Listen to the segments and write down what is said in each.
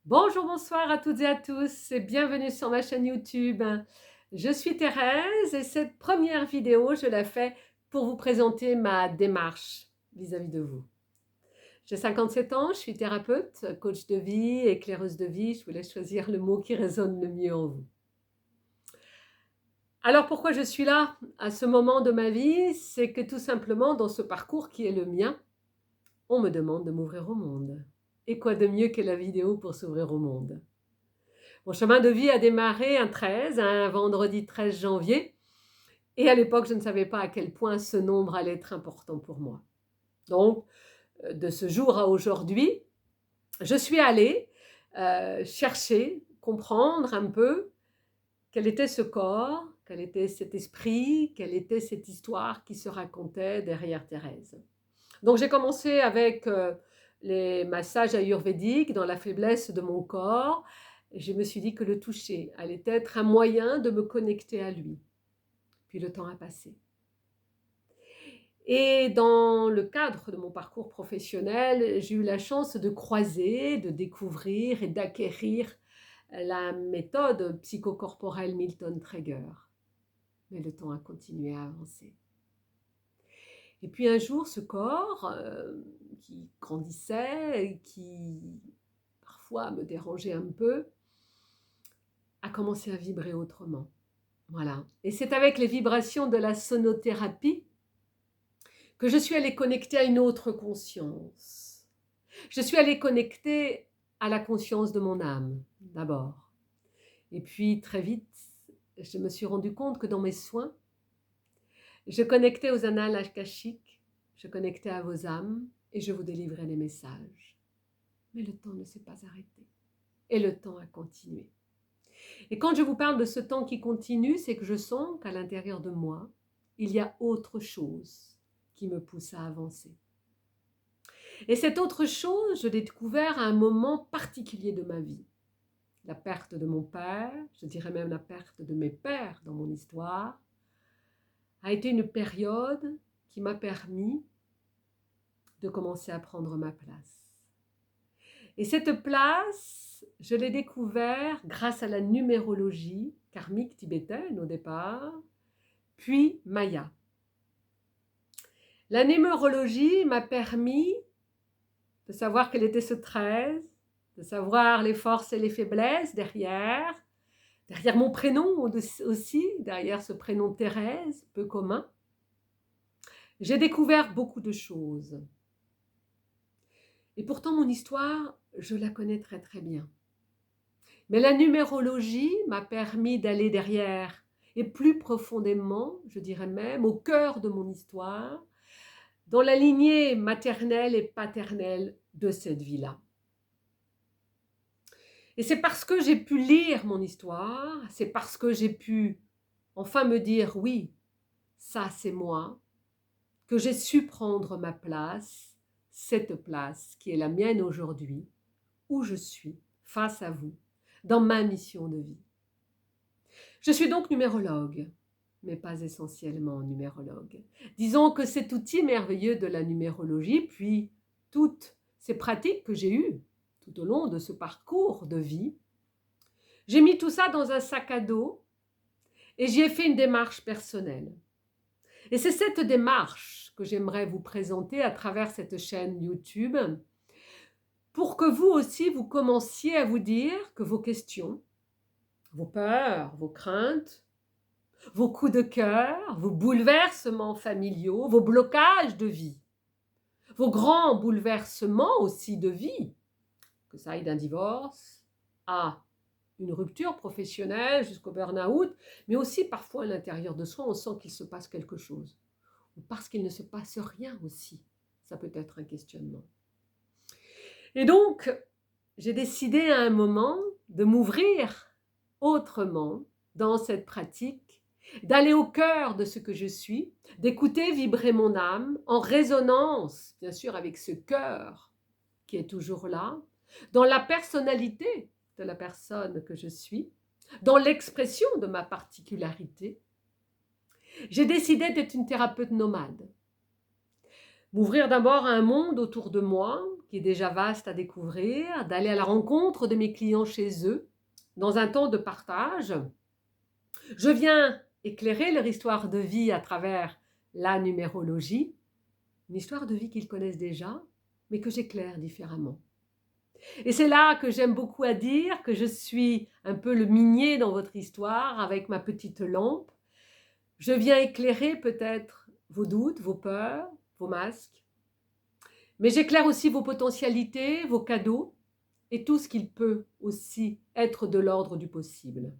Bonjour, bonsoir à toutes et à tous et bienvenue sur ma chaîne YouTube. Je suis Thérèse et cette première vidéo, je la fais pour vous présenter ma démarche vis-à-vis de vous. J'ai 57 ans, je suis thérapeute, coach de vie, éclaireuse de vie. Je vous laisse choisir le mot qui résonne le mieux en vous. Alors pourquoi je suis là à ce moment de ma vie? C'est que tout simplement dans ce parcours qui est le mien, on me demande de m'ouvrir au monde. Et quoi de mieux que la vidéo pour s'ouvrir au monde? Mon chemin de vie a démarré un vendredi 13 janvier, et à l'époque, je ne savais pas à quel point ce nombre allait être important pour moi. Donc, de ce jour à aujourd'hui, je suis allée chercher, comprendre un peu quel était ce corps, quel était cet esprit, quelle était cette histoire qui se racontait derrière Thérèse. Donc, j'ai commencé avec les massages ayurvédiques dans la faiblesse de mon corps. Et je me suis dit que le toucher allait être un moyen de me connecter à lui. Puis le temps a passé. Et dans le cadre de mon parcours professionnel, j'ai eu la chance de croiser, de découvrir et d'acquérir la méthode psychocorporelle Milton Traeger. Mais le temps a continué à avancer. Et puis un jour, ce corps qui grandissait, qui parfois me dérangeait un peu, a commencé à vibrer autrement. Voilà. Et c'est avec les vibrations de la sonothérapie que je suis allée connecter à une autre conscience. Je suis allée connecter à la conscience de mon âme, d'abord. Et puis, très vite, je me suis rendu compte que dans mes soins, je connectais aux annales akashiques, je connectais à vos âmes et je vous délivrais des messages. Mais le temps ne s'est pas arrêté. Et le temps a continué. Et quand je vous parle de ce temps qui continue, c'est que je sens qu'à l'intérieur de moi, il y a autre chose qui me pousse à avancer. Et cette autre chose, je l'ai découvert à un moment particulier de ma vie. La perte de mon père, je dirais même la perte de mes pères dans mon histoire, a été une période qui m'a permis de commencer à prendre ma place. Et cette place, je l'ai découverte grâce à la numérologie karmique tibétaine au départ, puis Maya. La numérologie m'a permis de savoir quel était ce 13, de savoir les forces et les faiblesses derrière mon prénom aussi, derrière ce prénom Thérèse, peu commun. J'ai découvert beaucoup de choses. Et pourtant, mon histoire, je la connais très très bien. Mais la numérologie m'a permis d'aller derrière, et plus profondément, je dirais même, au cœur de mon histoire, dans la lignée maternelle et paternelle de cette vie-là. Et c'est parce que j'ai pu lire mon histoire, c'est parce que j'ai pu enfin me dire oui, ça c'est moi, que j'ai su prendre ma place, cette place qui est la mienne aujourd'hui, où je suis face à vous, dans ma mission de vie. Je suis donc numérologue, mais pas essentiellement numérologue. Disons que cet outil merveilleux de la numérologie, puis toutes ces pratiques que j'ai eues tout au long de ce parcours de vie, j'ai mis tout ça dans un sac à dos et j'y ai fait une démarche personnelle. Et c'est cette démarche que j'aimerais vous présenter à travers cette chaîne YouTube pour que vous aussi, vous commenciez à vous dire que vos questions, vos peurs, vos craintes, vos coups de cœur, vos bouleversements familiaux, vos blocages de vie, vos grands bouleversements aussi de vie, que ça aille d'un divorce à une rupture professionnelle jusqu'au burn-out, mais aussi parfois à l'intérieur de soi, on sent qu'il se passe quelque chose. Ou parce qu'il ne se passe rien aussi. Ça peut être un questionnement. Et donc, j'ai décidé à un moment de m'ouvrir autrement dans cette pratique, d'aller au cœur de ce que je suis, d'écouter vibrer mon âme en résonance, bien sûr, avec ce cœur qui est toujours là, dans la personnalité de la personne que je suis, dans l'expression de ma particularité. J'ai décidé d'être une thérapeute nomade. M'ouvrir d'abord à un monde autour de moi qui est déjà vaste à découvrir, d'aller à la rencontre de mes clients chez eux, dans un temps de partage. Je viens éclairer leur histoire de vie à travers la numérologie, une histoire de vie qu'ils connaissent déjà, mais que j'éclaire différemment. Et c'est là que j'aime beaucoup à dire que je suis un peu le minier dans votre histoire avec ma petite lampe. Je viens éclairer peut-être vos doutes, vos peurs, vos masques, mais j'éclaire aussi vos potentialités, vos cadeaux et tout ce qu'il peut aussi être de l'ordre du possible.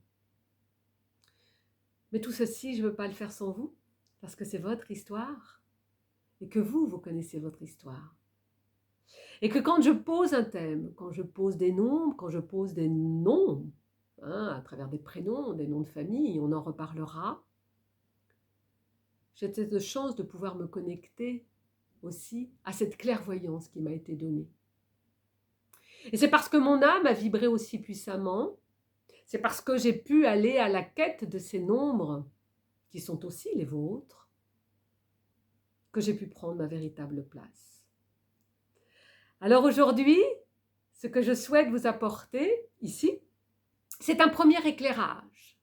Mais tout ceci, je ne veux pas le faire sans vous, parce que c'est votre histoire et que vous connaissez votre histoire. Et que quand je pose un thème, quand je pose des nombres, quand je pose des noms, à travers des prénoms, des noms de famille, on en reparlera, j'ai cette chance de pouvoir me connecter aussi à cette clairvoyance qui m'a été donnée. Et c'est parce que mon âme a vibré aussi puissamment, c'est parce que j'ai pu aller à la quête de ces nombres, qui sont aussi les vôtres, que j'ai pu prendre ma véritable place. Alors aujourd'hui, ce que je souhaite vous apporter ici, c'est un premier éclairage.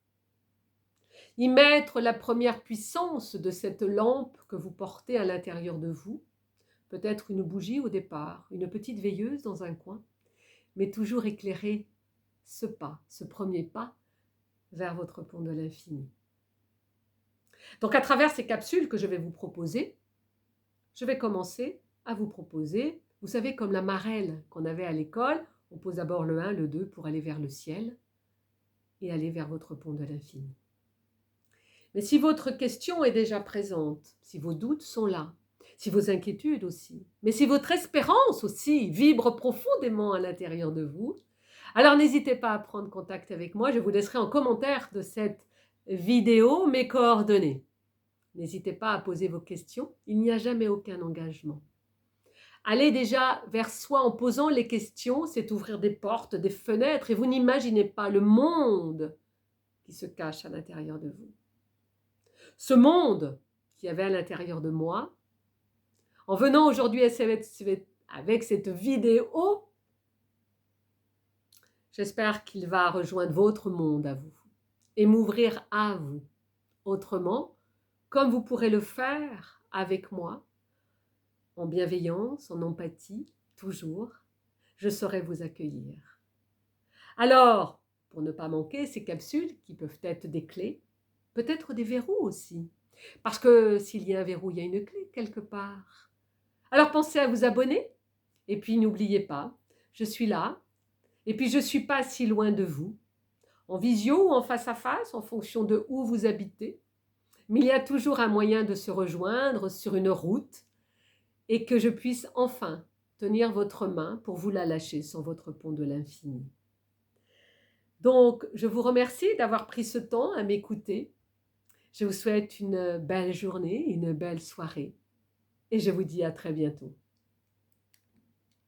Y mettre la première puissance de cette lampe que vous portez à l'intérieur de vous, peut-être une bougie au départ, une petite veilleuse dans un coin, mais toujours éclairer ce pas, ce premier pas vers votre pont de l'infini. Donc à travers ces capsules que je vais vous proposer, je vais commencer à vous proposer, vous savez, comme la marelle qu'on avait à l'école, on pose d'abord le 1, le 2 pour aller vers le ciel et aller vers votre pont de l'infini. Mais si votre question est déjà présente, si vos doutes sont là, si vos inquiétudes aussi, mais si votre espérance aussi vibre profondément à l'intérieur de vous, alors n'hésitez pas à prendre contact avec moi. Je vous laisserai en commentaire de cette vidéo mes coordonnées. N'hésitez pas à poser vos questions. Il n'y a jamais aucun engagement. Aller déjà vers soi en posant les questions, c'est ouvrir des portes, des fenêtres, et vous n'imaginez pas le monde qui se cache à l'intérieur de vous. Ce monde qui avait à l'intérieur de moi, en venant aujourd'hui avec cette vidéo, j'espère qu'il va rejoindre votre monde à vous et m'ouvrir à vous. Autrement, comme vous pourrez le faire avec moi, en bienveillance, en empathie, toujours, je saurai vous accueillir. Alors, pour ne pas manquer ces capsules qui peuvent être des clés, peut-être des verrous aussi, parce que s'il y a un verrou, il y a une clé quelque part. Alors pensez à vous abonner, et puis n'oubliez pas, je suis là, et puis je ne suis pas si loin de vous, en visio ou en face à face, en fonction de où vous habitez, mais il y a toujours un moyen de se rejoindre sur une route, et que je puisse enfin tenir votre main pour vous la lâcher sur votre pont de l'infini. Donc, je vous remercie d'avoir pris ce temps à m'écouter. Je vous souhaite une belle journée, une belle soirée et je vous dis à très bientôt.